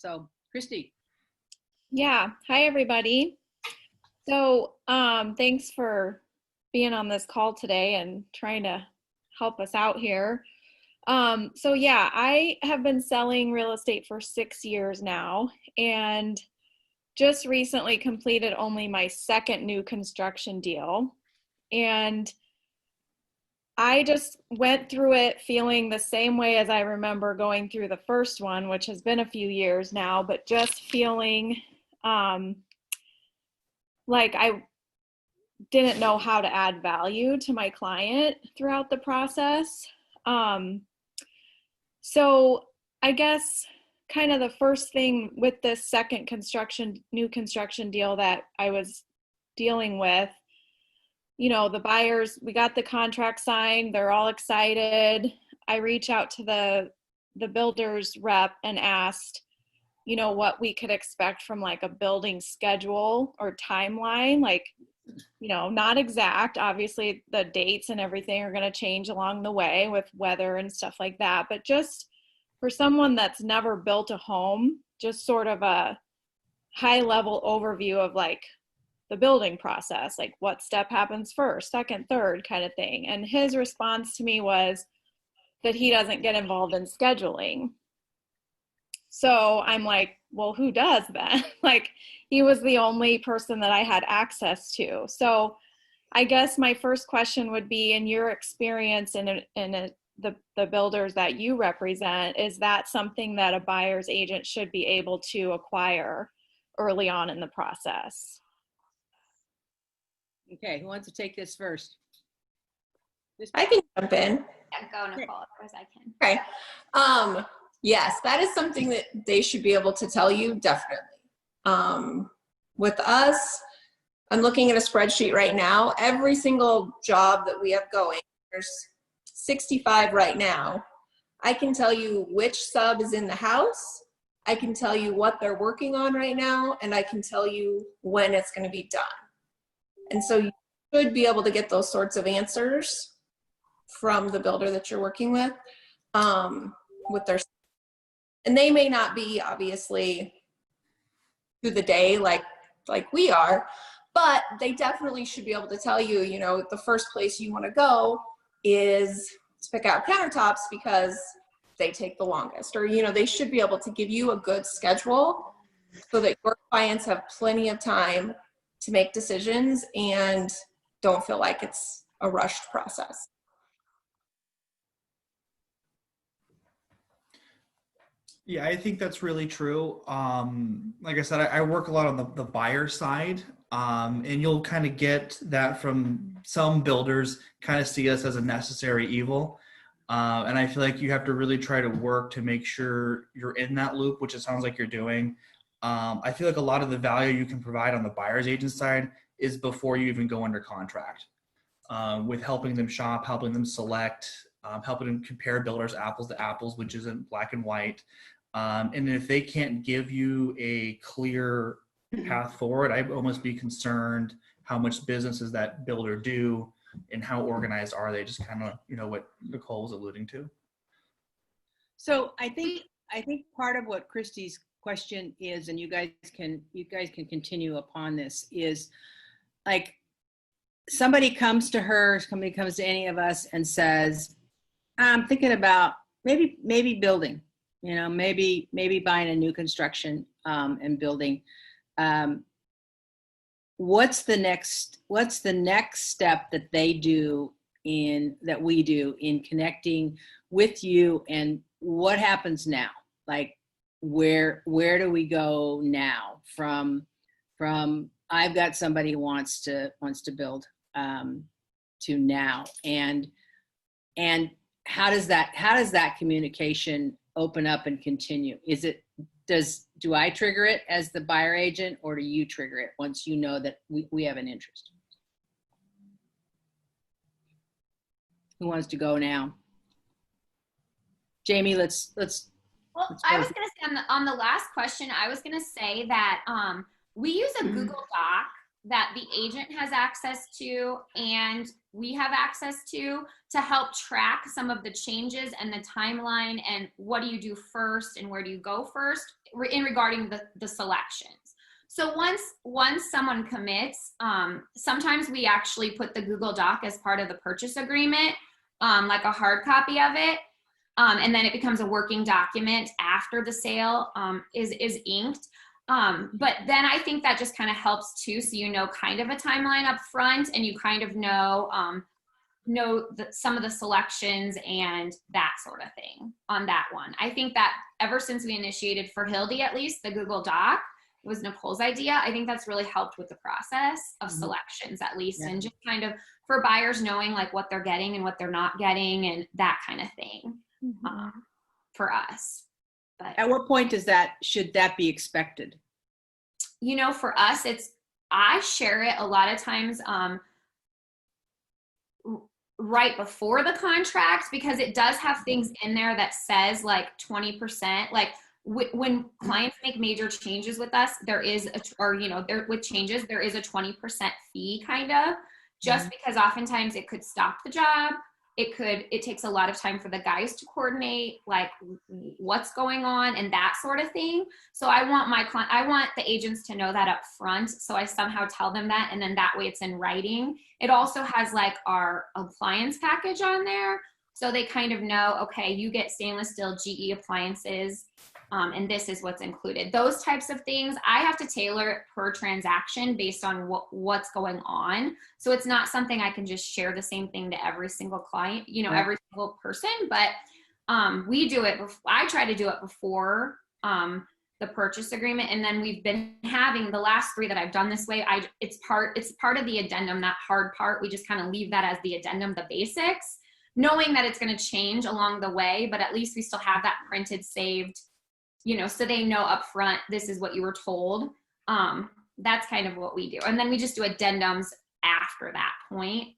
So, Christy. Yeah. Hi, everybody. So, thanks for being on this call today and trying to help us out here. So yeah, I have been selling real estate for 6 years now and just recently completed only my second new construction deal. And I just went through it feeling the same way as I remember going through the first one, which has been a few years now, but just feeling um, like I didn't know how to add value to my client throughout the process. Um, so I guess kind of the first thing with this second new construction deal that I was dealing with, the buyers, we got the contract signed, they're all excited. I reach out to the builder's rep and asked, what we could expect from like a building schedule or timeline, like, not exact. Obviously, the dates and everything are going to change along the way with weather and stuff like that. But just for someone that's never built a home, just sort of a high level overview of like the building process, like what step happens first, second, third kind of thing. And his response to me was that he doesn't get involved in scheduling. So I'm like, well, who does then? Like, he was the only person that I had access to. So I guess my first question would be, in your experience the builders that you represent, is that something that a buyer's agent should be able to acquire early on in the process? Okay, who wants to take this first? I can jump in. Yeah, go, Nicole, as I can. Okay. Yes, that is something that they should be able to tell you, definitely. With us, I'm looking at a spreadsheet right now. Every single job that we have going, there's 65 right now. I can tell you which sub is in the house. I can tell you what they're working on right now, and I can tell you when it's going to be done. And so you should be able to get those sorts of answers from the builder that you're working with their, and they may not be obviously to the day like we are, but they definitely should be able to tell you, the first place you want to go is to pick out countertops because they take the longest, or, they should be able to give you a good schedule so that your clients have plenty of time to make decisions and don't feel like it's a rushed process. Yeah, I think that's really true. Like I said, I work a lot on the buyer side, and you'll kind of get that from some builders kind of see us as a necessary evil. And I feel like you have to really try to work to make sure you're in that loop, which it sounds like you're doing. I feel like a lot of the value you can provide on the buyer's agent side is before you even go under contract, with helping them shop, helping them select, helping them compare builders apples to apples, which isn't black and white. And if they can't give you a clear path forward, I'd almost be concerned how much business does that builder do and how organized are they, just kind of, what Nicole was alluding to. So I think part of what Christy's question is, and you guys can continue upon this, is like somebody comes to any of us and says, I'm thinking about maybe building, maybe buying a new construction and building. What's the next step that we do in connecting with you, and what happens now? Like, where do we go now from I've got somebody who wants to build to now, and how does that communication open up and continue? Do I trigger it as the buyer agent, or do you trigger it once you know that we have an interest? Who wants to go now? Jamie, let's. Well, I was going to say on the last question, I was going to say that we use a Google Doc that the agent has access to and we have access to help track some of the changes and the timeline and what do you do first and where do you go first in regarding the selections. So once someone commits, sometimes we actually put the Google Doc as part of the purchase agreement, like a hard copy of it. And then it becomes a working document after the sale is inked. But then I think that just kind of helps too. So you know kind of a timeline up front and you kind of know some of the selections and that sort of thing on that one. I think that ever since we initiated for Hildy, at least the Google Doc, it was Nicole's idea. I think that's really helped with the process of selections at least, and just kind of for buyers knowing like what they're getting and what they're not getting and that kind of thing for us. But at what point should that be expected? You know, for us, I share it a lot of times right before the contract because it does have things in there that says like 20%, like when clients make major changes with us, there is with changes, there is a 20% fee kind of, just because oftentimes it could stop the job. It takes a lot of time for the guys to coordinate like what's going on and that sort of thing. So I want the agents to know that up front. So I somehow tell them that, and then that way it's in writing. It also has like our appliance package on there. So they kind of know, okay, you get stainless steel GE appliances, and this is what's included. Those types of things, I have to tailor it per transaction based on what's going on. So it's not something I can just share the same thing to every single client, every single person, but we do it. I try to do it before the purchase agreement. And then we've been having the last 3 that I've done this way. It's part of the addendum, that hard part. We just kind of leave that as the addendum, the basics, knowing that it's going to change along the way, but at least we still have that printed, saved, so they know up front, this is what you were told. That's kind of what we do. And then we just do addendums after that point.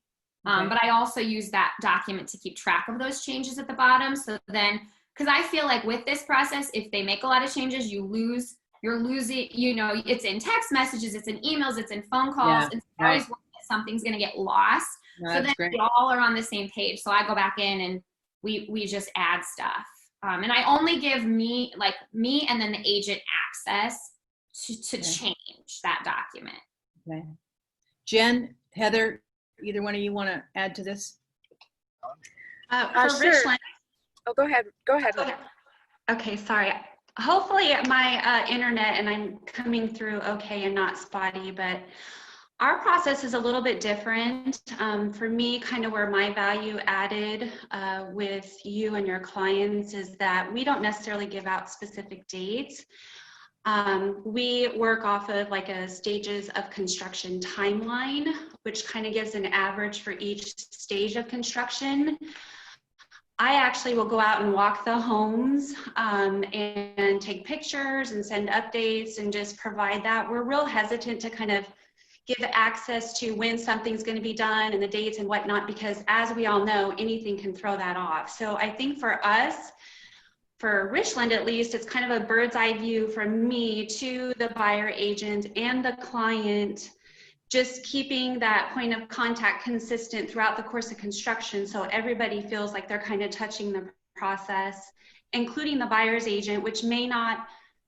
But I also use that document to keep track of those changes at the bottom. So then, because I feel like with this process, if they make a lot of changes, you're losing, it's in text messages, it's in emails, it's in phone calls. It's always something's going to get lost. No, so then great. we all are on the same page. So I go back in and we just add stuff. And I only give me and then the agent access to change that document. Okay. Jen, Heather, either one of you want to add to this? For sure. Richland. Oh, go ahead. Go ahead. Okay, sorry. Hopefully my internet and I'm coming through okay and not spotty, but our process is a little bit different. For me, kind of where my value added with you and your clients is that we don't necessarily give out specific dates. We work off of like a stages of construction timeline, which kind of gives an average for each stage of construction. I actually will go out and walk the homes and take pictures and send updates and just provide that. We're real hesitant to kind of give access to when something's going to be done and the dates and whatnot, because as we all know, anything can throw that off. So I think for us, for Richland at least, it's kind of a bird's eye view from me to the buyer agent and the client, just keeping that point of contact consistent throughout the course of construction so everybody feels like they're kind of touching the process, including the buyer's agent, which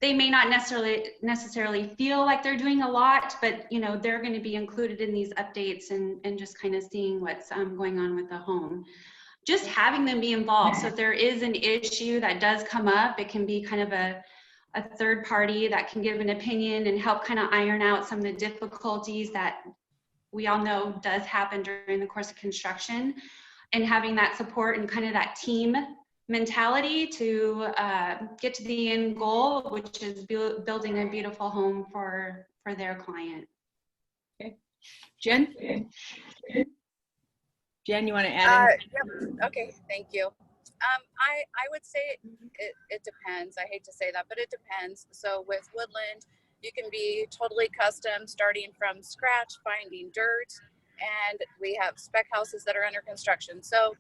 they may not necessarily feel like they're doing a lot, but they're going to be included in these updates and just kind of seeing what's going on with the home. Just having them be involved. So if there is an issue that does come up, it can be kind of a third party that can give an opinion and help kind of iron out some of the difficulties that we all know does happen during the course of construction, and having that support and kind of that team mentality to get to the end goal, which is building a beautiful home for their client. Okay. Jen? Jen, you want to add anything? Yep. Okay, thank you. I would say it depends. I hate to say that, but it depends. So with Woodland, you can be totally custom, starting from scratch, finding dirt, and we have spec houses that are under construction. So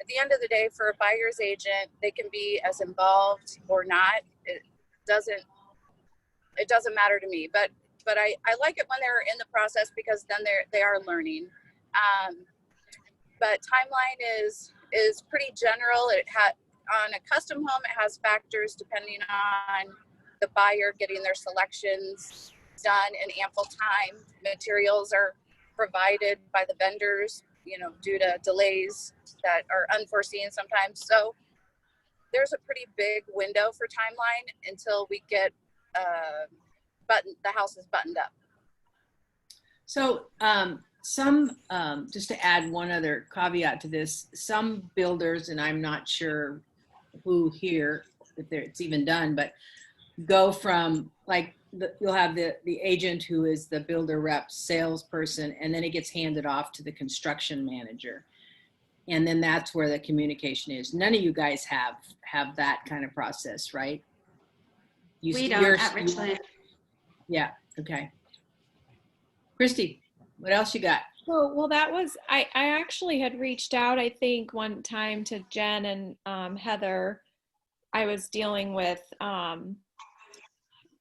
at the end of the day, for a buyer's agent, they can be as involved or not. It doesn't matter to me. But but I like it when they're in the process because then they are learning. But timeline is pretty general. It had on a custom home, it has factors depending on the buyer getting their selections done in ample time. Materials are provided by the vendors, due to delays that are unforeseen sometimes. So there's a pretty big window for timeline until we get the house is buttoned up. So just to add one other caveat to this, some builders, and I'm not sure who here, if it's even done, but go from like you'll have the agent who is the builder rep salesperson, and then it gets handed off to the construction manager. And then that's where the communication is. None of you guys have that kind of process, right? We don't at Richland. Yeah, okay. Christy, what else you got? Well, that was, I actually had reached out, I think, one time to Jen and Heather. I was dealing with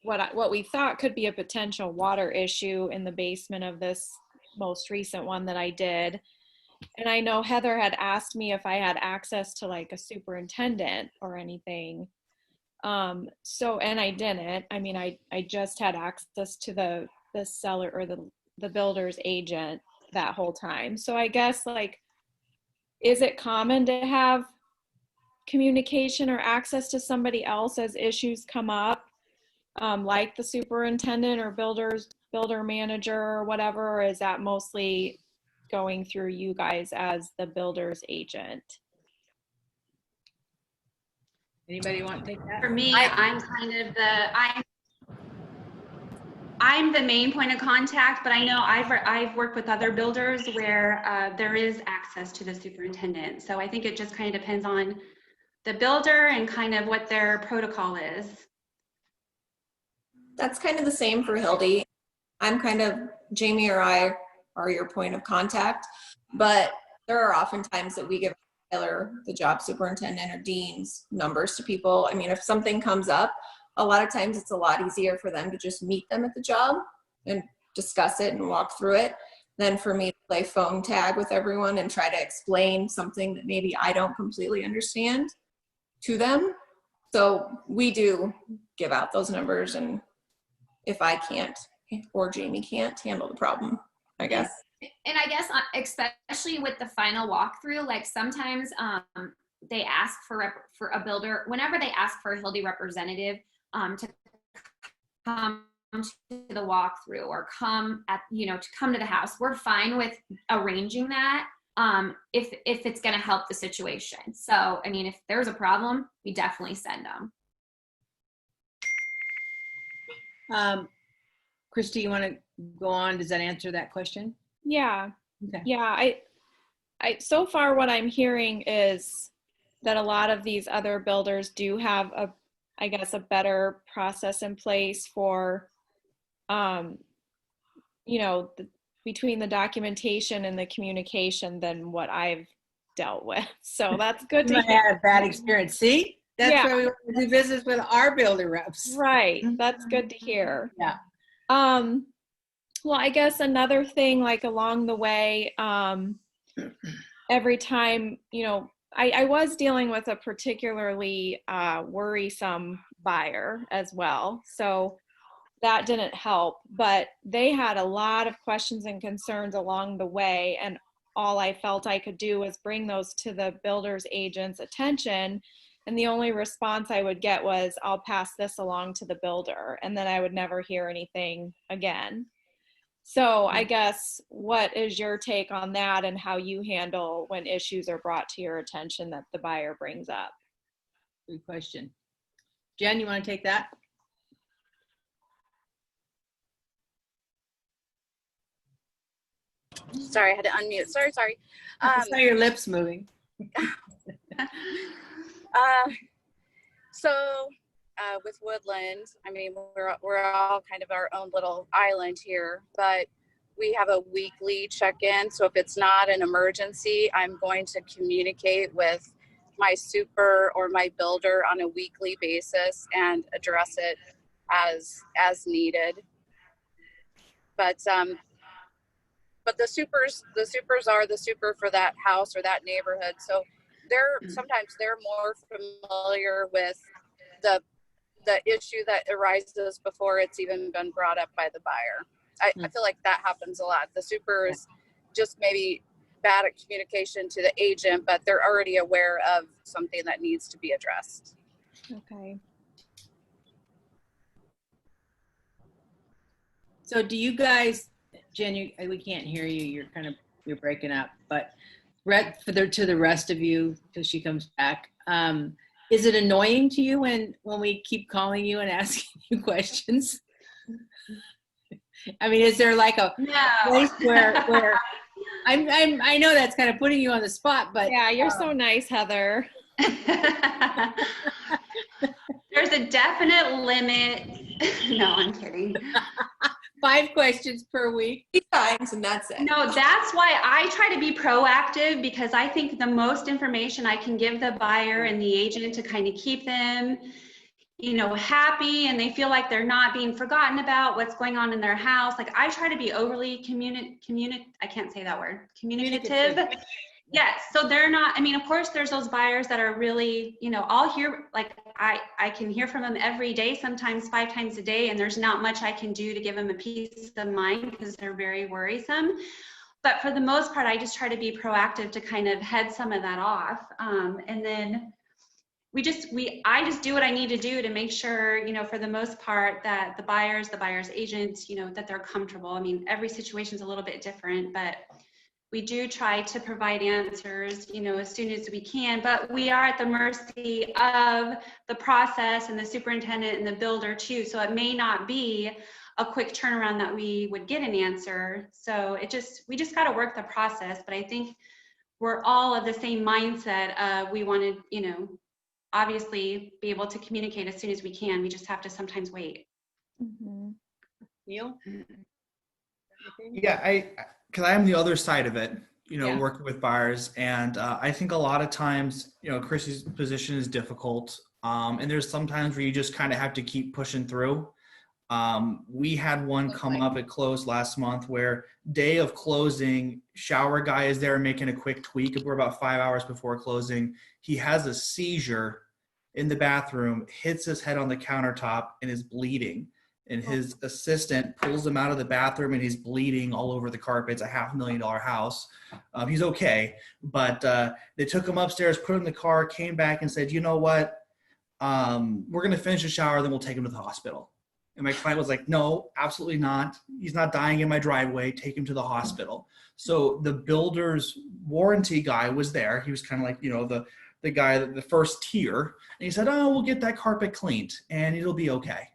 what we thought could be a potential water issue in the basement of this most recent one that I did. And I know Heather had asked me if I had access to like a superintendent or anything. And I didn't. I mean, I just had access to the seller or the builder's agent that whole time. So I guess, like, is it common to have communication or access to somebody else as issues come up, like the superintendent or builder manager or whatever, or is that mostly going through you guys as the builder's agent? Anybody want to take that? For me, I'm the main point of contact, but I know I've worked with other builders where there is access to the superintendent. So I think it just kind of depends on the builder and kind of what their protocol is. That's kind of the same for Hildy. I'm kind of, Jamie or I are your point of contact, but there are often times that we give Tyler, the job superintendent, or dean's numbers to people. I mean, if something comes up, a lot of times it's a lot easier for them to just meet them at the job and discuss it and walk through it than for me to play phone tag with everyone and try to explain something that maybe I don't completely understand to them. So we do give out those numbers, and if I can't or Jamie can't handle the problem, I guess. And I guess especially with the final walkthrough, like sometimes they ask for a builder, whenever they ask for a Hildy representative to come to the walkthrough or to come to the house, we're fine with arranging that if it's going to help the situation. So, I mean, if there's a problem, we definitely send them. Christy, you want to go on? Does that answer that question? Yeah. Okay. Yeah. I so far what I'm hearing is that a lot of these other builders do have a better process in place for, between the documentation and the communication than what I've dealt with. So that's good to hear. I had a bad experience. See? That's why we want to do business with our builder reps. Right. That's good to hear. Yeah. Well, I guess another thing, like along the way, every time, I was dealing with a particularly worrisome buyer as well. So that didn't help, but they had a lot of questions and concerns along the way. And all I felt I could do was bring those to the builder's agent's attention. And the only response I would get was, I'll pass this along to the builder. And then I would never hear anything again. So I guess, what is your take on that and how you handle when issues are brought to your attention that the buyer brings up? Good question. Jen, you want to take that? Sorry, I had to unmute. Sorry. I saw your lips moving. With Woodland, I mean, we're all kind of our own little island here, but we have a weekly check-in. So if it's not an emergency, I'm going to communicate with my super or my builder on a weekly basis and address it as needed. but the supers are the super for that house or that neighborhood. So sometimes they're more familiar with the issue that arises before it's even been brought up by the buyer. I feel like that happens a lot. The super is just maybe bad at communication to the agent, but they're already aware of something that needs to be addressed. Okay. So do you guys, Jen, we can't hear you. You're breaking up, but to the rest of you, till she comes back, is it annoying to you when we keep calling you and asking you questions? I mean, is there like a place where I know that's kind of putting you on the spot, but Yeah, you're so nice, Heather. There's a definite limit. No, I'm kidding. 5 questions per week. 3 times and that's it. No, that's why I try to be proactive, because I think the most information I can give the buyer and the agent to kind of keep them, happy, and they feel like they're not being forgotten about what's going on in their house. Like, I try to be overly I can't say that word, communicative. Yes. So they're not, of course there's those buyers that are really, I'll hear, like, I can hear from them every day, sometimes 5 times a day, and there's not much I can do to give them a peace of mind because they're very worrisome. But for the most part, I just try to be proactive to kind of head some of that off. And then I just do what I need to do to make sure, for the most part, that the buyer's agents, that they're comfortable. Every situation is a little bit different, but we do try to provide answers, as soon as we can, but we are at the mercy of the process and the superintendent and the builder too. So it may not be a quick turnaround that we would get an answer. So we just got to work the process. But I think we're all of the same mindset. We want to, obviously be able to communicate as soon as we can. We just have to sometimes wait. Mm-hmm. Neil? Yeah, because I am the other side of it, Yeah. working with buyers. And I think a lot of times, Chrissy's position is difficult. And there's sometimes where you just kind of have to keep pushing through. We had one come up at close last month where day of closing, shower guy is there making a quick tweak. We're about 5 hours before closing. He has a seizure in the bathroom, hits his head on the countertop and is bleeding. And his assistant pulls him out of the bathroom and he's bleeding all over the carpet. It's a $500,000 house. He's okay. But they took him upstairs, put him in the car, came back and said, you know what? We're going to finish the shower, then we'll take him to the hospital. And my client was like, no, absolutely not. He's not dying in my driveway. Take him to the hospital. So the builder's warranty guy was there. He was kind of like, the guy, the first tier. And he said, oh, we'll get that carpet cleaned and it'll be okay.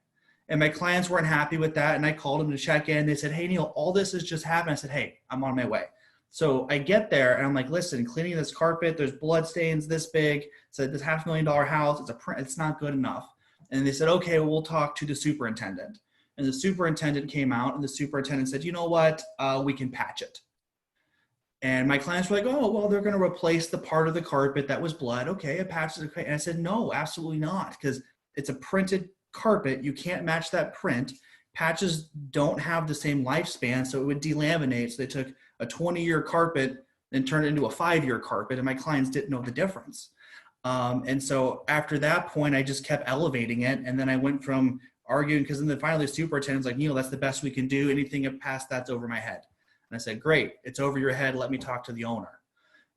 And my clients weren't happy with that. And I called them to check in. They said, hey, Neil, all this has just happened. I said, hey, I'm on my way. So I get there and I'm like, listen, cleaning this carpet, there's blood stains this big. It's this $500,000 house. It's not good enough. And they said, okay, well, we'll talk to the superintendent. And the superintendent came out and the superintendent said, you know what, we can patch it. And my clients were like, oh, well, they're going to replace the part of the carpet that was blood. Okay, a patch is okay. And I said, no, absolutely not, because it's a printed carpet. You can't match that print. Patches don't have the same lifespan, so it would delaminate. So they took a 20-year carpet and turned it into a 5-year carpet, and my clients didn't know the difference. And so after that point, I just kept elevating it. And then I went from arguing, because then finally the superintendent's like, Neil, that's the best we can do. Anything past that's over my head. And I said, great, it's over your head. Let me talk to the owner.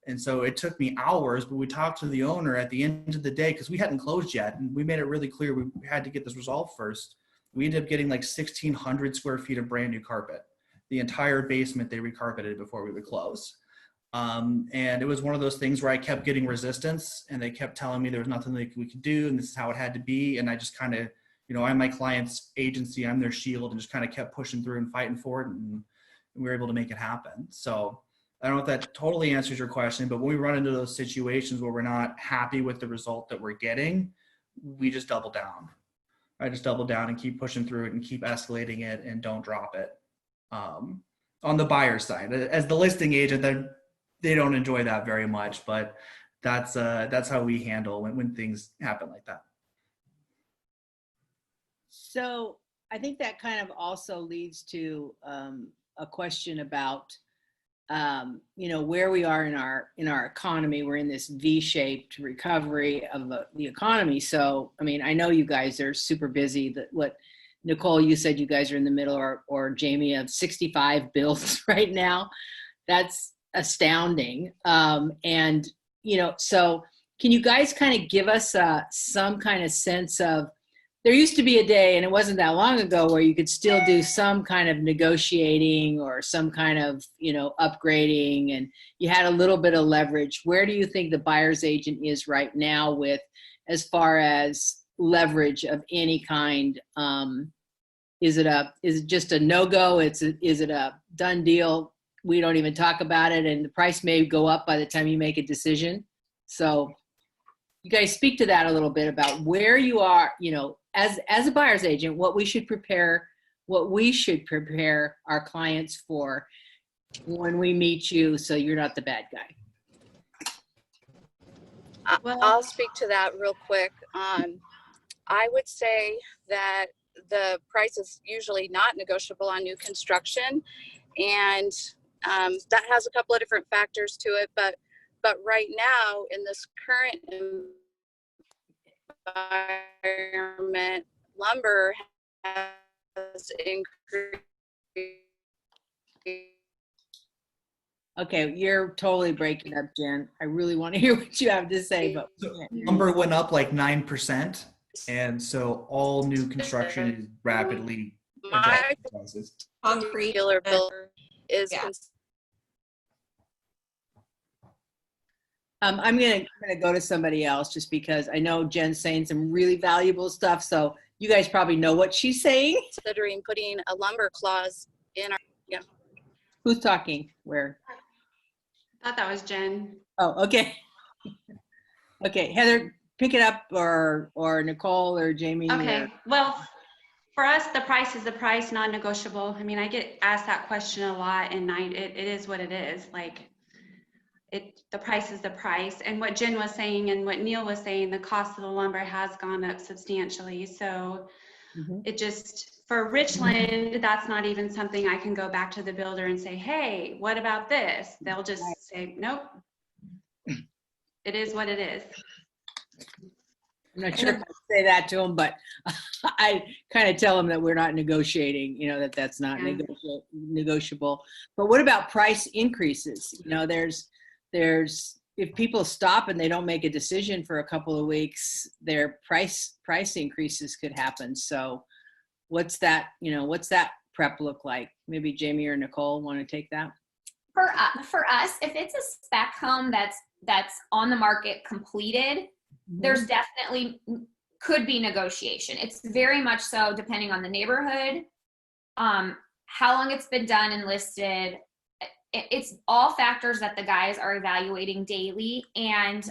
And so it took me hours, but we talked to the owner at the end of the day because we hadn't closed yet. And we made it really clear we had to get this resolved first. We ended up getting like 1,600 square feet of brand new carpet. The entire basement, they recarpeted before we would close. And it was one of those things where I kept getting resistance and they kept telling me there was nothing we could do and this is how it had to be. And I just kind of, I'm my client's agency, I'm their shield, and just kind of kept pushing through and fighting for it. And we were able to make it happen. So I don't know if that totally answers your question, but when we run into those situations where we're not happy with the result that we're getting, we just double down. I just double down and keep pushing through it and keep escalating it and don't drop it. On the buyer side, as the listing agent, they don't enjoy that very much, but that's how we handle when things happen like that. So I think that kind of also leads to a question about where we are in our economy. We're in this V-shaped recovery of the economy. So, I mean, I know you guys are super busy. What Nicole, you said you guys are in the middle, or Jamie, of 65 bills right now. That's astounding. And so can you guys kind of give us some kind of sense of, there used to be a day, and it wasn't that long ago, where you could still do some kind of negotiating or some kind of, upgrading, and you had a little bit of leverage. Where do you think the buyer's agent is right now with, as far as leverage of any kind? Is it just a no-go? Is it a done deal? We don't even talk about it, and the price may go up by the time you make a decision. So you guys speak to that a little bit about where you are, as a buyer's agent, what we should prepare our clients for when we meet you, so you're not the bad guy. I'll speak to that real quick. I would say that the price is usually not negotiable on new construction, and that has a couple of different factors to it. But right now, in this current environment, lumber has increased. Okay, you're totally breaking up, Jen. I really want to hear what you have to say, but Lumber went up like 9%, and so all new construction is rapidly My adjusting prices. Concrete. particular builder is Yeah. I'm gonna go to somebody else, just because I know Jen's saying some really valuable stuff. So you guys probably know what she's saying. considering putting a lumber clause in our. Who's talking? Where? I thought that was Jen. Oh, okay. Okay, Heather, pick it up, or Nicole or Jamie. Okay, or- well, for us, the price is the price, non-negotiable. I mean, I get asked that question a lot, and it is what it is. Like, the price is the price. And what Jen was saying and what Neil was saying, the cost of the lumber has gone up substantially. So Mhm. it just, for Richland, that's not even something I can go back to the builder and say, hey, what about this? They'll just say, nope. It is what it is. I'm not sure if I say that to them, but I kind of tell them that we're not negotiating, that's not Yeah. negotiable. But what about price increases? There's if people stop and they don't make a decision for a couple of weeks, their price increases could happen. So what's that prep look like? Maybe Jamie or Nicole want to take that? For us, if it's a spec home that's on the market completed, there's definitely could be negotiation. It's very much so depending on the neighborhood, how long it's been done and listed. It's all factors that the guys are evaluating daily. And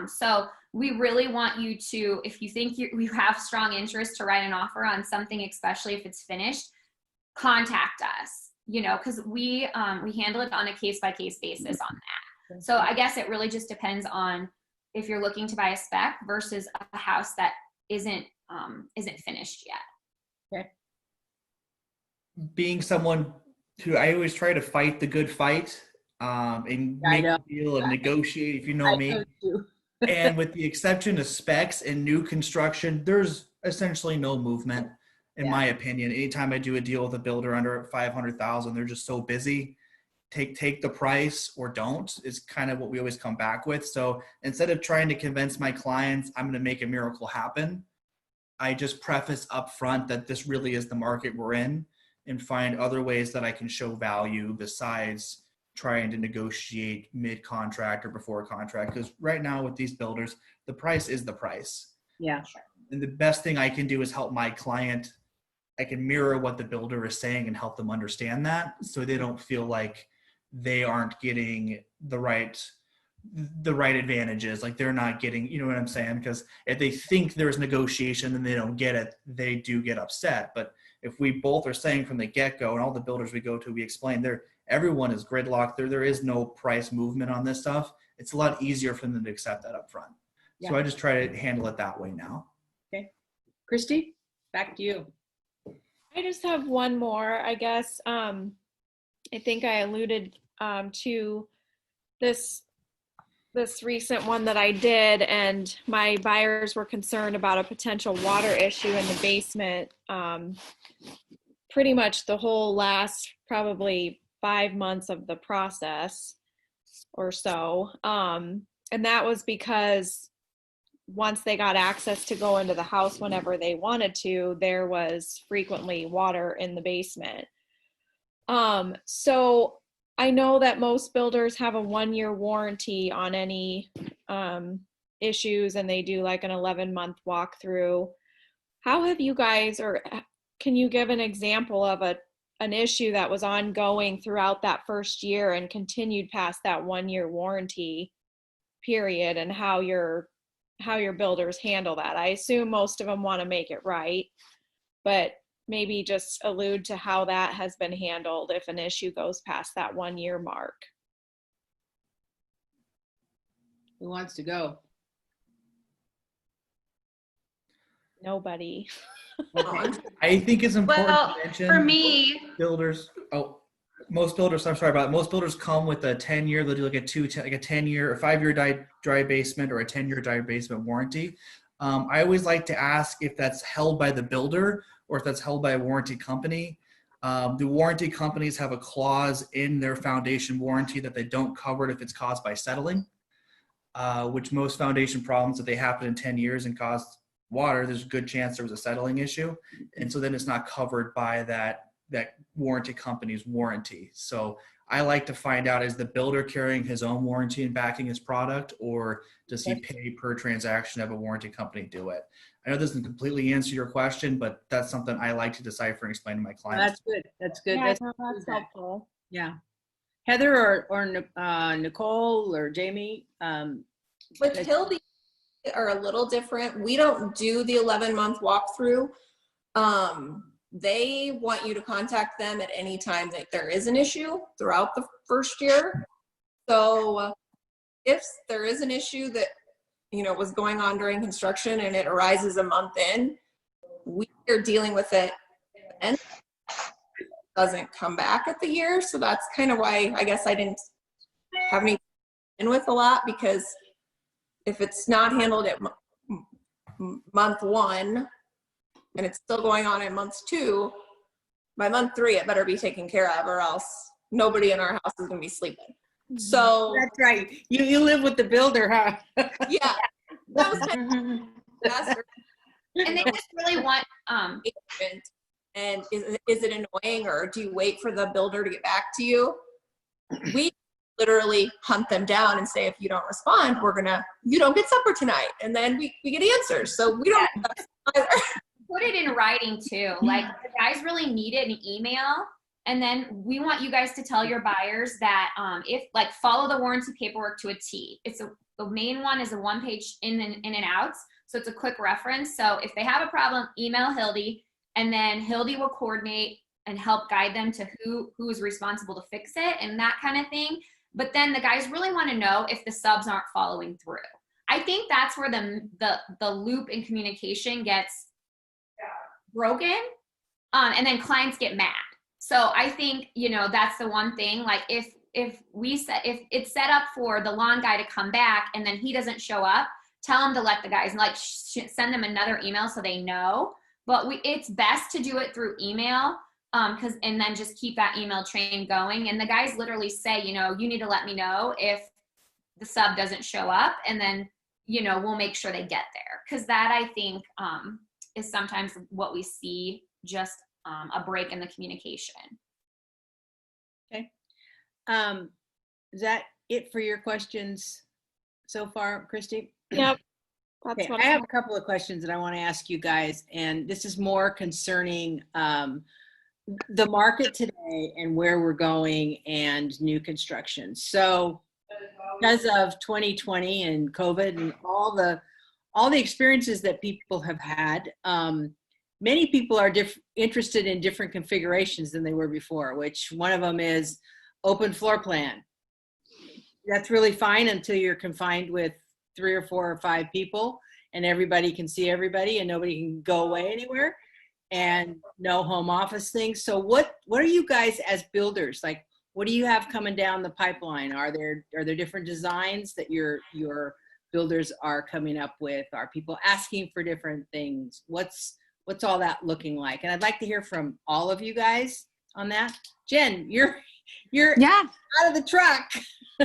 so we really want you to, if you think you have strong interest to write an offer on something, especially if it's finished, contact us, because we handle it on a case-by-case basis on that. So I guess it really just depends on if you're looking to buy a spec versus a house that isn't finished yet. Okay. Being someone who I always try to fight the good fight, and make a deal and negotiate, if you know me. And with the exception of specs and new construction, there's essentially no movement, in my opinion. Anytime I do a deal with a builder under 500,000, they're just so busy. Take the price or don't is kind of what we always come back with. So instead of trying to convince my clients I'm going to make a miracle happen, I just preface up front that this really is the market we're in, and find other ways that I can show value besides trying to negotiate mid-contract or before contract. Because right now with these builders, the price is the price. Yeah. And the best thing I can do is help my client. I can mirror what the builder is saying and help them understand that, so they don't feel like they aren't getting the right advantages. Like they're not getting, you know what I'm saying? Because if they think there's negotiation and they don't get it, they do get upset. But if we both are saying from the get-go, and all the builders we go to, we explain everyone is gridlocked. There is no price movement on this stuff. It's a lot easier for them to accept that up front. Yeah. So I just try to handle it that way now. Okay. Christy, back to you. I just have one more, I guess. I think I alluded to this recent one that I did, and my buyers were concerned about a potential water issue in the basement. Pretty much the whole last probably 5 months of the process or so. And that was because once they got access to go into the house whenever they wanted to, there was frequently water in the basement. So I know that most builders have a 1-year warranty on any issues, and they do like an 11-month walkthrough. How have you guys, or can you give an example of an issue that was ongoing throughout that first year and continued past that 1-year warranty period, and how your builders handle that? I assume most of them want to make it right, but maybe just allude to how that has been handled if an issue goes past that 1-year mark. Who wants to go? Nobody. I think it's important Well, to mention for me, most builders, I'm sorry about it. Most builders come with a 10-year, they'll do like a 10-year or 5-year dry basement or a 10-year dry basement warranty. I always like to ask if that's held by the builder or if that's held by a warranty company. The warranty companies have a clause in their foundation warranty that they don't cover it if it's caused by settling, which most foundation problems, if they happen in 10 years and cause water, there's a good chance there was a settling issue. And so then it's not covered by that warranty company's warranty. So I like to find out, is the builder carrying his own warranty and backing his product, or does he pay per transaction to have a warranty company do it? I know this doesn't completely answer your question, but that's something I like to decipher and explain to my clients. That's good. That's good. Yeah, That's that's helpful. Yeah. Heather or Nicole or Jamie. With Hildy are a little different. We don't do the 11-month walkthrough. They want you to contact them at any time that there is an issue throughout the first year. So if there is an issue that, was going on during construction and it arises a month in, we are dealing with it and it doesn't come back at the year. So that's kind of why I guess I didn't have any in with a lot, because if it's not handled at month 1 and it's still going on in month 2, by month 3 it better be taken care of, or else nobody in our house is going to be sleeping. So that's right. You live with the builder, huh? Yeah, that was kind of And they just really want and is it annoying, or do you wait for the builder to get back to you? We literally hunt them down and say, if you don't respond, you don't get supper tonight, and then we get answers. So we don't either. put it in writing too. Like, the guys really need it in email. And then we want you guys to tell your buyers that if follow the warranty paperwork to a T. The main one is a 1-page in and outs. So it's a quick reference. So if they have a problem, email Hildy, and then Hildy will coordinate and help guide them to who is responsible to fix it and that kind of thing. But then the guys really want to know if the subs aren't following through. I think that's where the loop in communication gets broken, and then clients get mad. So I think, that's the one thing. Like, if it's set up for the lawn guy to come back and then he doesn't show up, tell him to let the guys, send them another email so they know. But it's best to do it through email, and then just keep that email train going. And the guys literally say, you need to let me know if the sub doesn't show up, and then, we'll make sure they get there. Because that, I think, is sometimes what we see, just a break in the communication. Okay. Is that it for your questions so far, Christy? Yep. Okay, I have a couple of questions that I want to ask you guys, and this is more concerning the market today and where we're going and new construction. So because of 2020 and COVID and all the experiences that people have had, many people are interested in different configurations than they were before, which one of them is open floor plan. That's really fine until you're confined with 3 or 4 or 5 people and everybody can see everybody and nobody can go away anywhere. and no home office things. So what are you guys as builders like? What do you have coming down the pipeline? Are there different designs that your builders are coming up with? Are people asking for different things? What's all that looking like? And I'd like to hear from all of you guys on that. Jen, you're Yeah, out of the truck.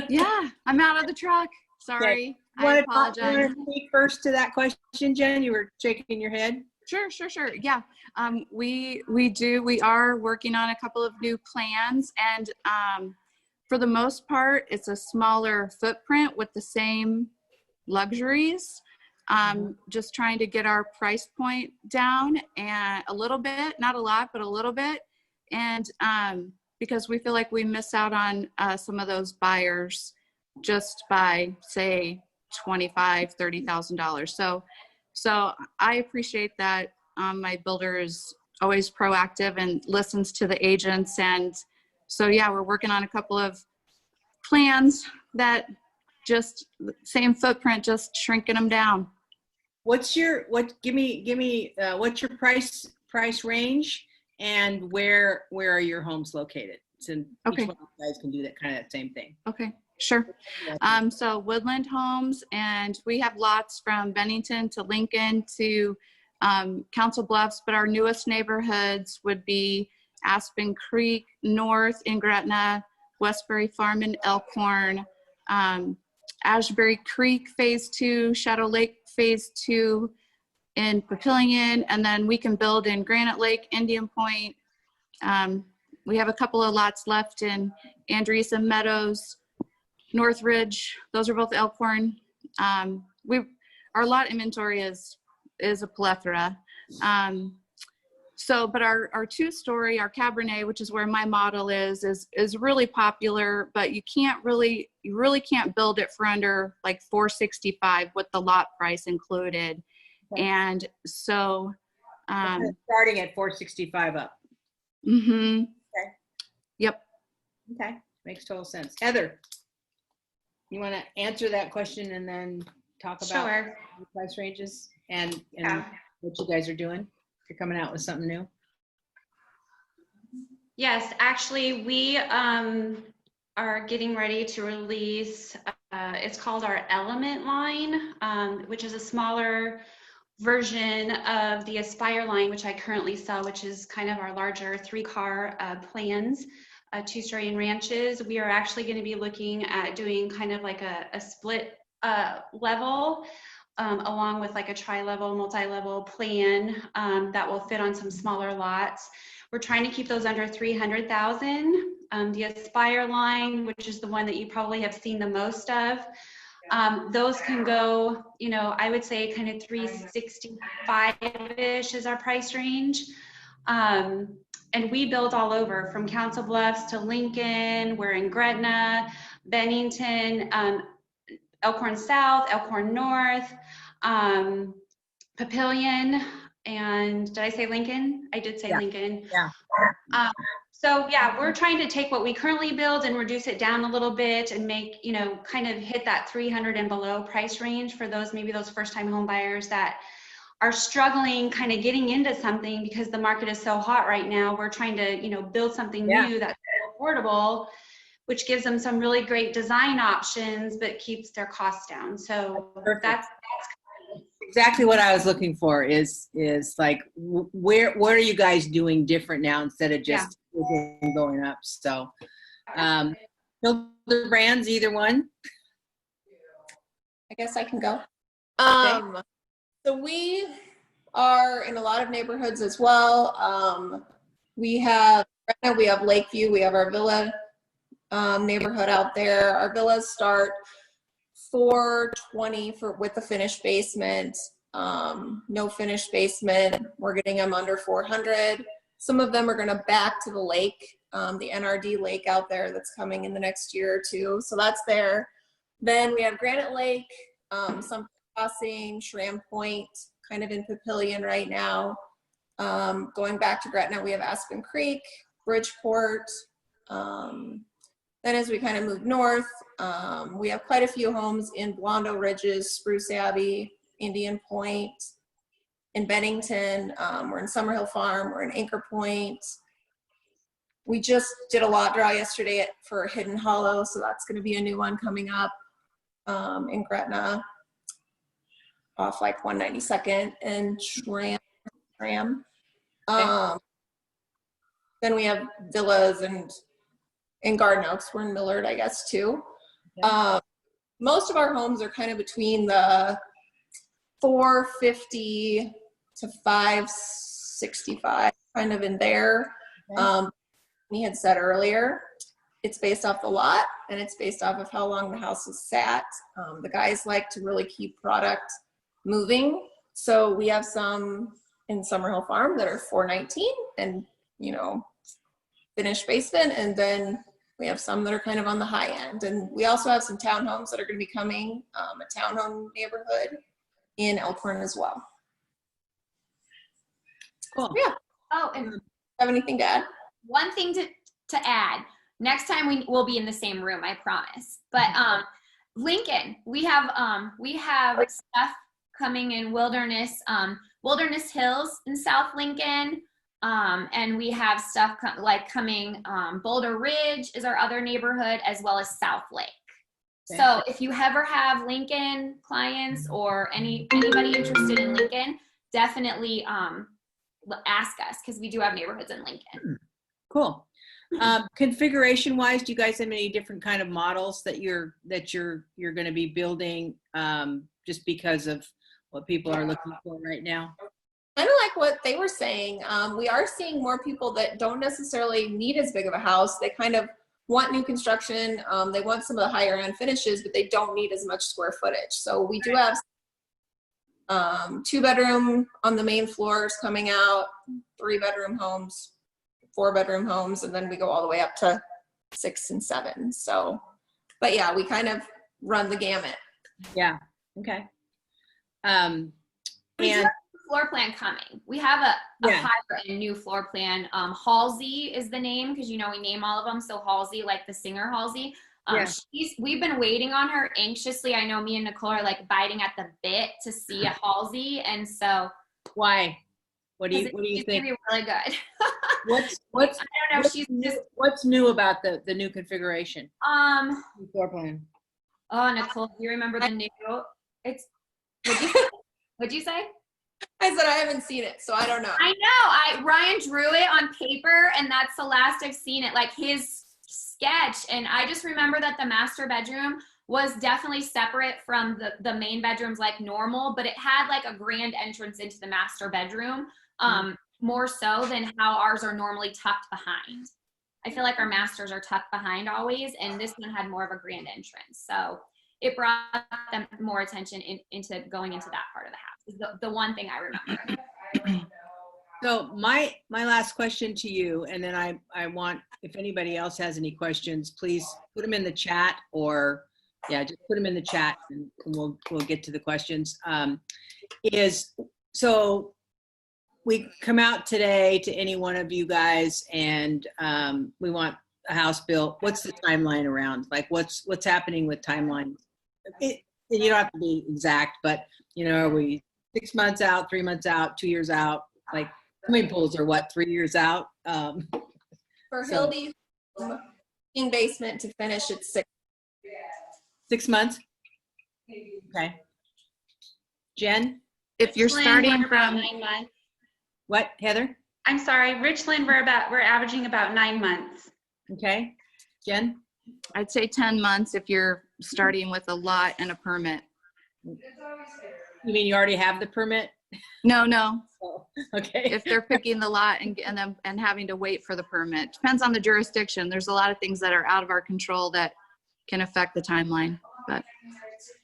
yeah, I'm out of the truck. Sorry, You I want apologize. to speak first to that question, Jen? You were shaking your head. Sure. Yeah, we are working on a couple of new plans, and for the most part, it's a smaller footprint with the same luxuries. Just trying to get our price point down and a little bit, not a lot, but a little bit. And because we feel like we miss out on some of those buyers just by say $25,000-$30,000. So I appreciate that my builder is always proactive and listens to the agents. And so, yeah, we're working on a couple of plans that just same footprint, just shrinking them down. Give me what's your price range, and where are your homes located? So Okay. each one of you guys can do that kind of same thing. Okay, sure. So Woodland Homes, and we have lots from Bennington to Lincoln to Council Bluffs, but our newest neighborhoods would be Aspen Creek North in Gretna, Westbury Farm in Elkhorn, Ashbury Creek Phase 2, Shadow Lake Phase 2 in Papillion, and then we can build in Granite Lake, Indian Point. We have a couple of lots left in Andresa Meadows, North Ridge. Those are both Elkhorn. Our lot inventory is a plethora. But our two-story, our Cabernet, which is where my model is really popular, but you really can't build it for under like $465 with the lot price included. Okay. And so, starting at $465 up. mm-hmm. Okay. Yep. Okay, makes total sense. Heather, you want to answer that question and then talk about Sure. the price ranges and Yeah. what you guys are doing? You're coming out with something new. Yes, actually, we are getting ready to release, it's called our Element line, which is a smaller version of the Aspire line, which I currently sell, which is kind of our larger 3-car plans, 2-story and ranches. We are actually going to be looking at doing kind of like a split level, along with like a tri-level, multi-level plan that will fit on some smaller lots. We're trying to keep those under 300,000. The Aspire line, which is the one that you probably have seen the most of, those can go, I would say kind of 365-ish is our price range. And we build all over from Council Bluffs to Lincoln. We're in Gretna, Bennington, Elkhorn South, Elkhorn North, Papillion, and did I say Lincoln? I did say Lincoln. Yeah. So yeah, we're trying to take what we currently build and reduce it down a little bit and make, kind of hit that 300 and below price range for maybe those first time home buyers that are struggling kind of getting into something because the market is so hot right now. We're trying to, build something new that's affordable, which gives them some really great design options, but keeps their costs down. So that's exactly what I was looking for is like, what are you guys doing different now instead of just going up? So, builder brands, either one. I guess I can go. Okay. So we are in a lot of neighborhoods as well. We have Lakeview, we have our villa neighborhood out there. Our villas start $420 with the finished basement. No finished basement, we're getting them under $400. Some of them are going to back to the lake, the NRD lake out there that's coming in the next year or two. So that's there. Then we have Granite Lake, some Crossing, Shram Point, kind of in Papillion right now. Going back to Gretna, we have Aspen Creek, Bridgeport. Then as we kind of move north, we have quite a few homes in Blondo Ridges, Spruce Abbey, Indian Point. in Bennington. We're in Summerhill Farm. We're in Anchor Point. We just did a lot draw yesterday for Hidden Hollow, so that's going to be a new one coming up in Gretna, off like 192nd and Tram. Then we have villas and in Garden Oaks. We're in Millard, I guess, too. Most of our homes are kind of between the 450 to 565, kind of in there. We had said earlier, it's based off the lot and it's based off of how long the house has sat. The guys like to really keep product moving. So we have some in Summerhill Farm that are 419 and, you know, finished basement. And then we have some that are kind of on the high end. And we also have some townhomes that are going to be coming, a townhome neighborhood in Elkhorn as well. Cool. Yeah. Oh, and Have anything to add? one thing to add. Next time we will be in the same room, I promise. But Lincoln, we have stuff coming in Wilderness Hills in South Lincoln. And we have stuff coming, Boulder Ridge is our other neighborhood, as well as South Lake. Okay. So if you ever have Lincoln clients or anybody interested in Lincoln, definitely ask us, because we do have neighborhoods in Lincoln. Cool. Configuration wise, do you guys have any different kind of models that you're going to be building just because of what people are looking for right now? Kind of like what they were saying. We are seeing more people that don't necessarily need as big of a house. They kind of want new construction. They want some of the higher end finishes, but they don't need as much square footage. So we do have 2-bedroom on the main floors coming out, 3-bedroom homes, 4-bedroom homes, and then we go all the way up to 6 and 7. So, but yeah, we kind of run the gamut. Yeah. Okay. We do have a floor plan coming. We have a higher and new floor plan. Halsey is the name, because, you know, we name all of them. So Halsey, like the singer Halsey. We've been waiting on her anxiously. I know me and Nicole are like biting at the bit to see a Halsey. And so Why? What do you she's think? gonna be really good. What's I don't know. What's new about the new configuration? New floor plan. Oh, Nicole, do you remember the new? It's what'd you say? I said I haven't seen it, so I don't know. I know. Ryan drew it on paper, and that's the last I've seen it. Like his sketch, and I just remember that the master bedroom was definitely separate from the main bedrooms like normal, but it had like a grand entrance into the master bedroom, more so than how ours are normally tucked behind. I feel like our masters are tucked behind always, and this one had more of a grand entrance. So it brought them more attention into going into that part of the house. Is the one thing I remember. So my last question to you, and then I want, if anybody else has any questions, please put them in the chat, or just put them in the chat, and we'll get to the questions. So we come out today to any one of you guys, and we want a house built. What's the timeline around? Like what's happening with timeline? You don't have to be exact, but you know, are we 6 months out, 3 months out, 2 years out? Like swimming pools are what, 3 years out? For Hildy, in basement to finish, it's 6 months. Okay. Jen, If you're starting from 9 months. what, Heather? I'm sorry, Richland, we're averaging about 9 months. Okay. Jen? I'd say 10 months if you're starting with a lot and a permit. You mean you already have the permit? No. Oh, okay. If they're picking the lot and having to wait for the permit. Depends on the jurisdiction. There's a lot of things that are out of our control that can affect the timeline. But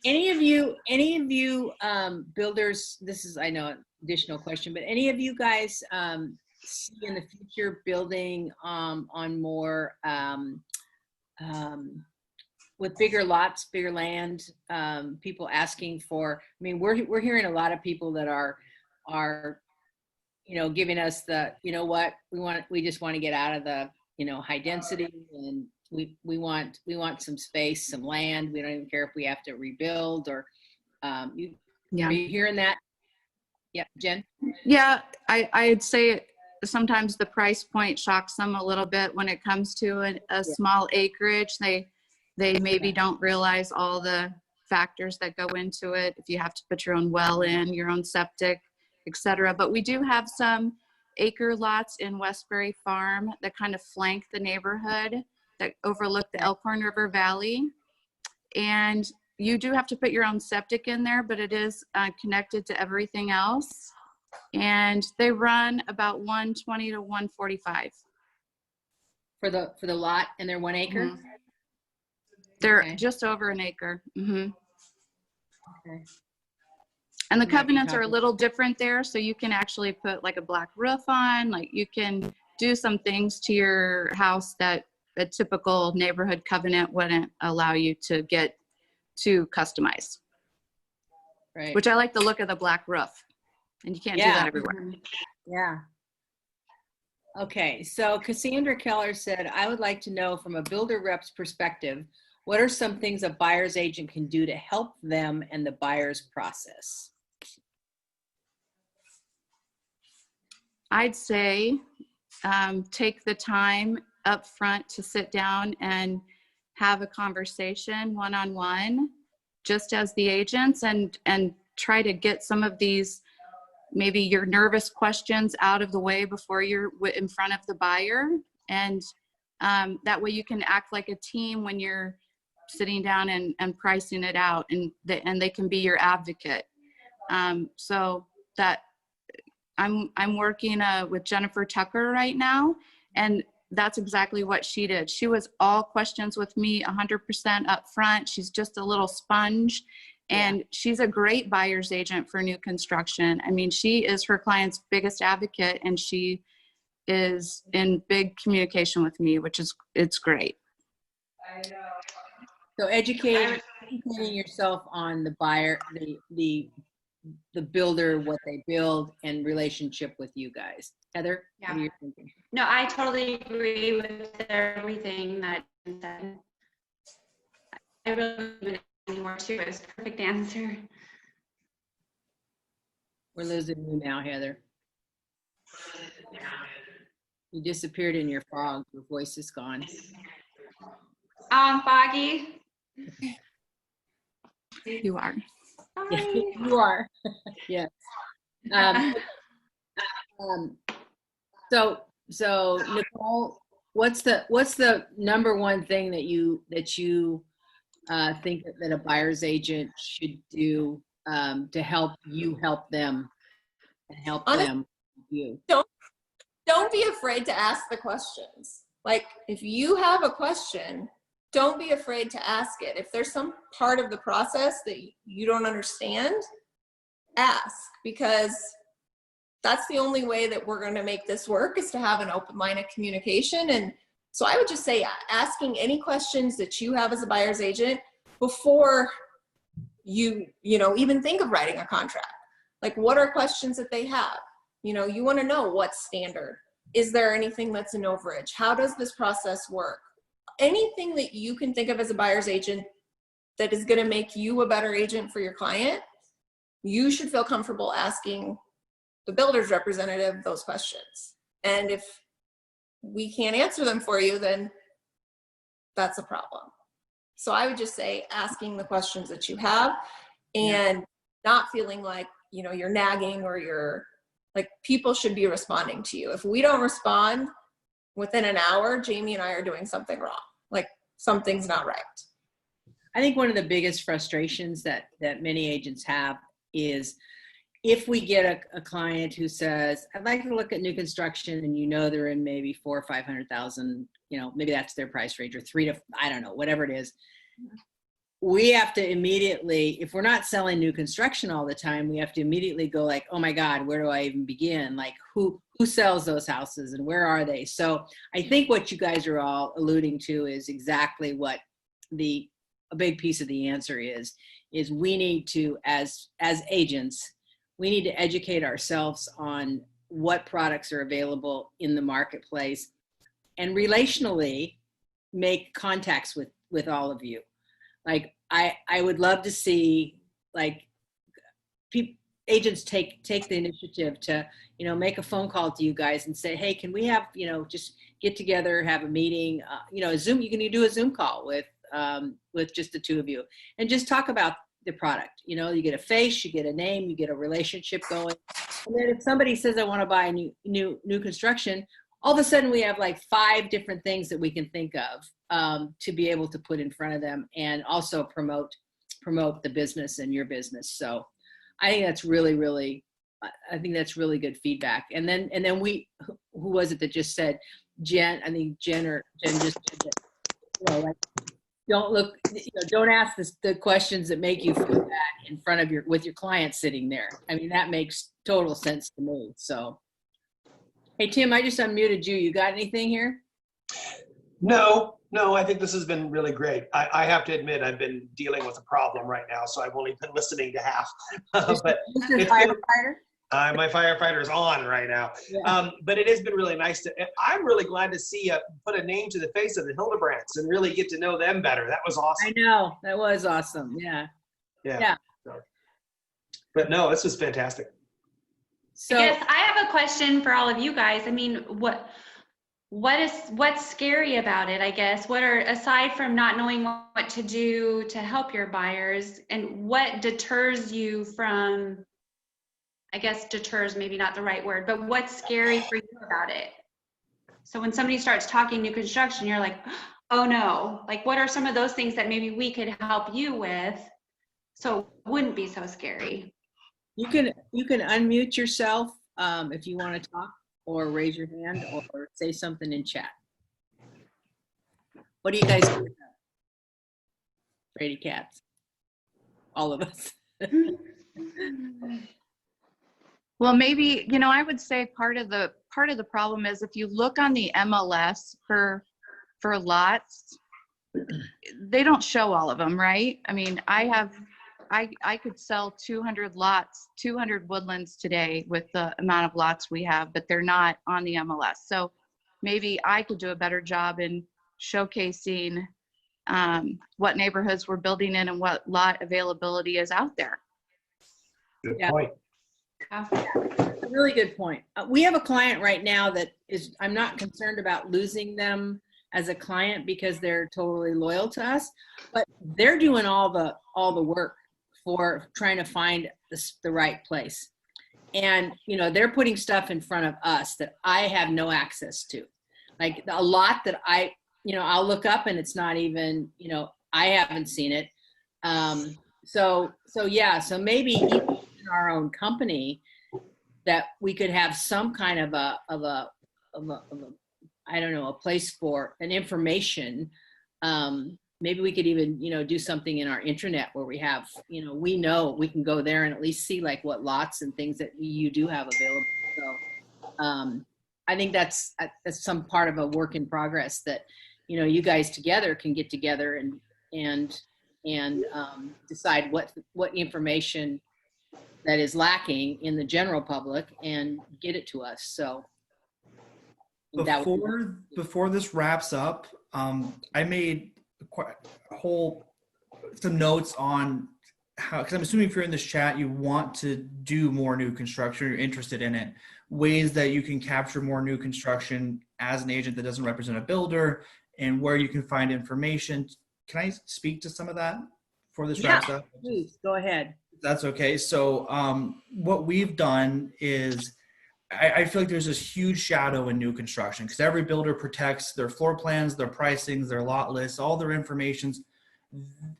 Any of you builders, this is, I know, an additional question, but any of you guys see in the future building on more with bigger lots, bigger land, people asking for, I mean, we're hearing a lot of people that are, you know, giving us the, you know what, we just want to get out of the, you know, high density, and we want some space, some land. We don't even care if we have to rebuild, or are you hearing that? Yeah, Jen? Yeah, I'd say sometimes the price point shocks them a little bit when it comes to a small acreage. They maybe don't realize all the factors that go into it. If you have to put your own well in, your own septic, etc. But we do have some acre lots in Westbury Farm that kind of flank the neighborhood that overlook the Elkhorn River Valley. And you do have to put your own septic in there, but it is connected to everything else. And they run about 120 to 145 For the lot, and they're 1 acre? Mhm. They're Okay. just over an acre. hmm Okay. And the Might be covenants are a talking- little different there, so you can actually put like a black roof on, like you can do some things to your house that a typical neighborhood covenant wouldn't allow you to get to customize, Right. which I like the look of the black roof. And you can't do Yeah. that everywhere. Yeah. Okay, so Cassandra Keller said, I would like to know from a builder rep's perspective, what are some things a buyer's agent can do to help them and the buyer's process? I'd say take the time up front to sit down and have a conversation one-on-one, just as the agents, and try to get some of these, maybe your nervous questions out of the way before you're in front of the buyer. And that way you can act like a team when you're sitting down and pricing it out, and they can be your advocate. So that I'm working with Jennifer Tucker right now, and that's exactly what she did. She was all questions with me 100% up front. She's just a little sponge, and she's a great buyer's agent for new construction. I mean, she is her client's biggest advocate, and she is in big communication with me, it's great. So educating yourself on the buyer, the builder, what they build, and relationship with you guys. Heather, Yeah. what are you thinking? No, I totally agree with everything that you said. I really don't even anymore too. It was a perfect answer. We're losing you now, Heather. You disappeared in your fog. Your voice is gone. Foggy. You are. Sorry. You are. Yes. So Nicole, what's the number one thing that you think that a buyer's agent should do to help you help them and help them you? Don't be afraid to ask the questions. Like, if you have a question, don't be afraid to ask it. If there's some part of the process that you don't understand, ask, because that's the only way that we're going to make this work, is to have an open line of communication. And so I would just say asking any questions that you have as a buyer's agent before you even think of writing a contract. Like, what are questions that they have? You want to know what's standard. Is there anything that's an overage? How does this process work? Anything that you can think of as a buyer's agent that is going to make you a better agent for your client, you should feel comfortable asking the builder's representative those questions. And if we can't answer them for you, then that's a problem. So I would just say asking the questions that you have, and not feeling like, you're nagging, or you're like, people should be responding to you. If we don't respond within an hour, Jamie and I are doing something wrong. Like, something's not right. I think one of the biggest frustrations that many agents have is if we get a client who says, I'd like to look at new construction, and they're in maybe 400,000 or 500,000, maybe that's their price range, or 3 to, I don't know, whatever it is. We have to immediately, if we're not selling new construction all the time, we have to immediately go like, oh my God, where do I even begin? Like, who sells those houses and where are they? So I think what you guys are all alluding to is exactly what a big piece of the answer is we need to, as agents, we need to educate ourselves on what products are available in the marketplace, and relationally make contacts with all of you. Like, I would love to see, like, agents take the initiative to, make a phone call to you guys and say, hey, can we have, just get together, have a meeting, Zoom, you can do a Zoom call with just the two of you and just talk about the product. You get a face, you get a name, you get a relationship going. And then if somebody says, I want to buy a new construction, all of a sudden we have like 5 different things that we can think of to be able to put in front of them and also promote the business and your business. So I think that's really, really, good feedback. And then who was it that just said, Jen? I think Jen just said that, like, don't ask the questions that make you feel bad in front of with your client sitting there. I mean, that makes total sense to me. So, hey, Tim, I just unmuted you. You got anything here? No, I think this has been really great. I have to admit, I've been dealing with a problem right now, so I've only been listening to half. But Mr. Firefighter? My firefighter is on right now. Yeah. But it has been really nice I'm really glad to see you put a name to the face of the Hildebrands and really get to know them better. That was awesome. I know, that was awesome. Yeah. So, but no, this was fantastic. So I guess I have a question for all of you guys. I mean, what's scary about it, I guess? What are, aside from not knowing what to do to help your buyers, and what deters you from, I guess deters maybe not the right word, but what's scary for you about it? So when somebody starts talking new construction, you're like, oh no, like what are some of those things that maybe we could help you with so it wouldn't be so scary? you can unmute yourself if you want to talk, or raise your hand, or say something in chat. What do you guys do? Brady cats. All of us. Well, maybe, I would say part of the problem is if you look on the MLS for lots, they don't show all of them, right? I mean, I could sell 200 lots, 200 Woodlands today with the amount of lots we have, but they're not on the MLS. So maybe I could do a better job in showcasing what neighborhoods we're building in and what lot availability is out there. Good Yeah. point. A really good point. We have a client right now that I'm not concerned about losing them as a client because they're totally loyal to us, but they're doing all the work for trying to find the right place. And, they're putting stuff in front of us that I have no access to. Like a lot that I'll look up and it's not even, I haven't seen it. So maybe even in our own company that we could have some kind of a I don't know, a place for an information. Maybe we could even, do something in our intranet where we have, we know we can go there and at least see like what lots and things that you do have available. So I think that's some part of a work in progress that, you guys together can get together and decide what information that is lacking in the general public and get it to us. So before this wraps up, I made some notes on how, because I'm assuming if you're in this chat, you want to do more new construction, you're interested in it, ways that you can capture more new construction as an agent that doesn't represent a builder, and where you can find information. Can I speak to some of that before this wraps up? Please go ahead. That's okay. So what we've done is I feel like there's this huge shadow in new construction because every builder protects their floor plans, their pricings, their lot lists, all their information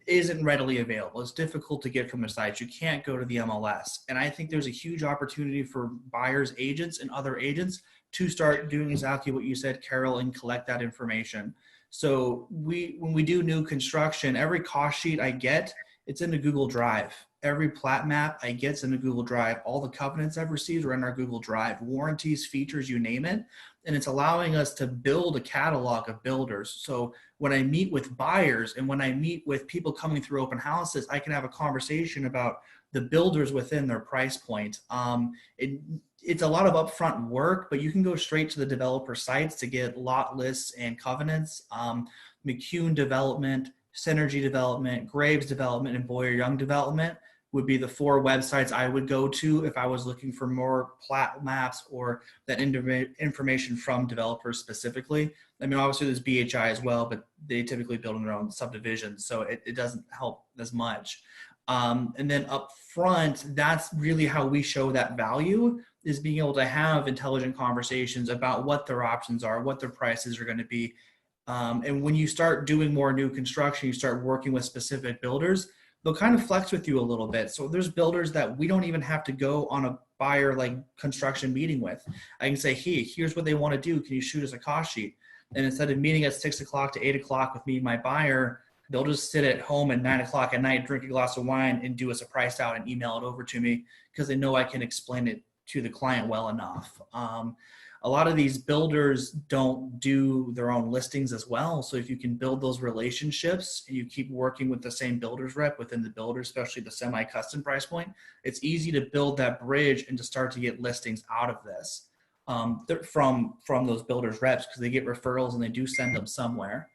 isn't readily available. It's difficult to get from the sites. You can't go to the MLS. And I think there's a huge opportunity for buyers, agents, and other agents to start doing exactly what you said, Carol, and collect that information. So when we do new construction, every cost sheet I get, it's in the Google Drive. Every plat map I get's in the Google Drive. All the covenants I've received are in our Google Drive. Warranties, features, you name it. And it's allowing us to build a catalog of builders. So when I meet with buyers and when I meet with people coming through open houses, I can have a conversation about the builders within their price point. It's a lot of upfront work, but you can go straight to the developer sites to get lot lists and covenants. McCune Development, Synergy Development, Graves Development, and Boyer Young Development would be the 4 websites I would go to if I was looking for more plat maps or that information from developers specifically. I mean, obviously there's BHI as well, but they typically build in their own subdivisions, so it doesn't help as much. And then up front, that's really how we show that value, is being able to have intelligent conversations about what their options are, what their prices are going to be. And when you start doing more new construction, you start working with specific builders, they'll kind of flex with you a little bit. So there's builders that we don't even have to go on a buyer like construction meeting with. I can say, hey, here's what they want to do. Can you shoot us a cost sheet? And instead of meeting at 6 o'clock to 8 o'clock with me and my buyer, they'll just sit at home at 9 o'clock at night, drink a glass of wine, and do us a price out and email it over to me because they know I can explain it to the client well enough. A lot of these builders don't do their own listings as well. So if you can build those relationships and you keep working with the same builder's rep within the builder, especially the semi-custom price point, it's easy to build that bridge and to start to get listings out of this from those builders reps, because they get referrals and they do send them somewhere.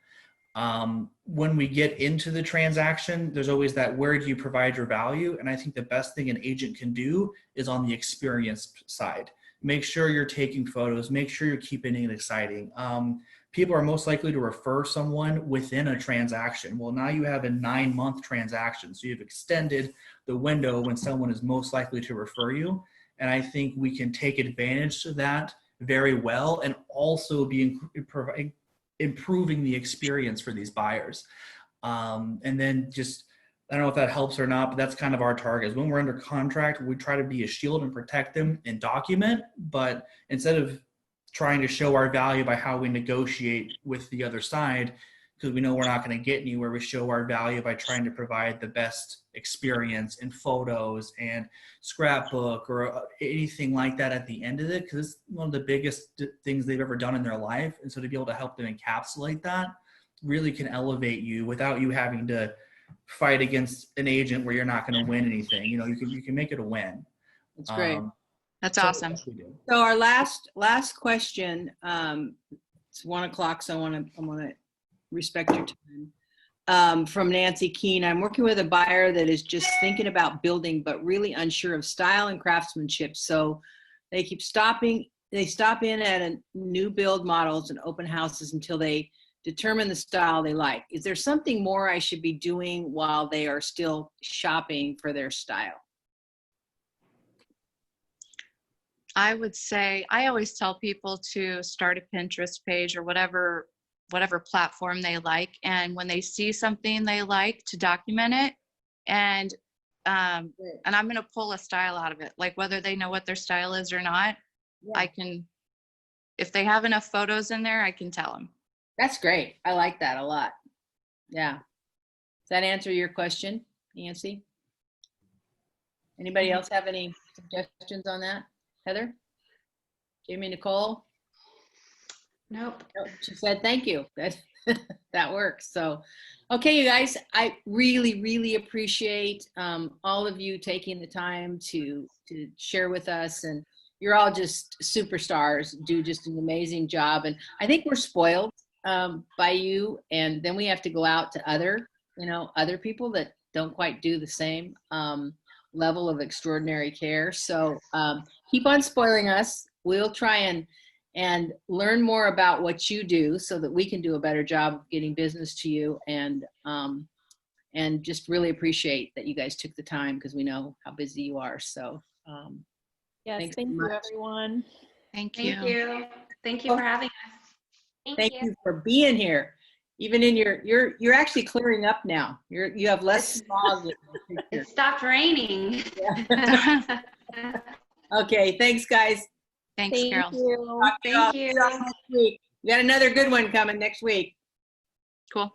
When we get into the transaction, there's always that, where do you provide your value? And I think the best thing an agent can do is on the experience side. Make sure you're taking photos, make sure you're keeping it exciting. People are most likely to refer someone within a transaction. Well, now you have a 9-month transaction. So you've extended the window when someone is most likely to refer you. And I think we can take advantage of that very well and also be improving the experience for these buyers. And then just, I don't know if that helps or not, but that's kind of our target. When we're under contract, we try to be a shield and protect them and document, but instead of trying to show our value by how we negotiate with the other side, because we know we're not going to get anywhere, we show our value by trying to provide the best experience in photos and scrapbook or anything like that at the end of it, because it's one of the biggest things they've ever done in their life. And so to be able to help them encapsulate that really can elevate you without you having to fight against an agent where you're not going to win anything. You know, you can make it a win. That's great. That's awesome. So our last question, it's 1 o'clock, so I want to respect your time. From Nancy Keene, I'm working with a buyer that is just thinking about building, but really unsure of style and craftsmanship. So they stop in at a new build models and open houses until they determine the style they like. Is there something more I should be doing while they are still shopping for their style? I would say, I always tell people to start a Pinterest page or whatever platform they like. And when they see something they like, to document it. And I'm going to pull a style out of it. Like whether they know what their style is or not, I can, if they have enough photos in there, I can tell them. That's great. I like that a lot. Yeah. Does that answer your question, Nancy? Anybody else have any suggestions on that? Heather? Jamie, Nicole? Nope. She said, thank you. That works. So, okay, you guys, I really, really appreciate all of you taking the time to share with us. And you're all just superstars, do just an amazing job. And I think we're spoiled by you. And then we have to go out to other people that don't quite do the same level of extraordinary care. So keep on spoiling us. We'll try and learn more about what you do so that we can do a better job of getting business to you, and just really appreciate that you guys took the time, because we know how busy you are. So yes, thank you, everyone. Thank you. Thank you for having us. Thank you for being here. Even in you're actually clearing up now. You have less smog. It stopped raining. Yeah. Okay, thanks guys. Thanks, Carol. You. Thank you. Next week. We got another good one coming next week. Cool.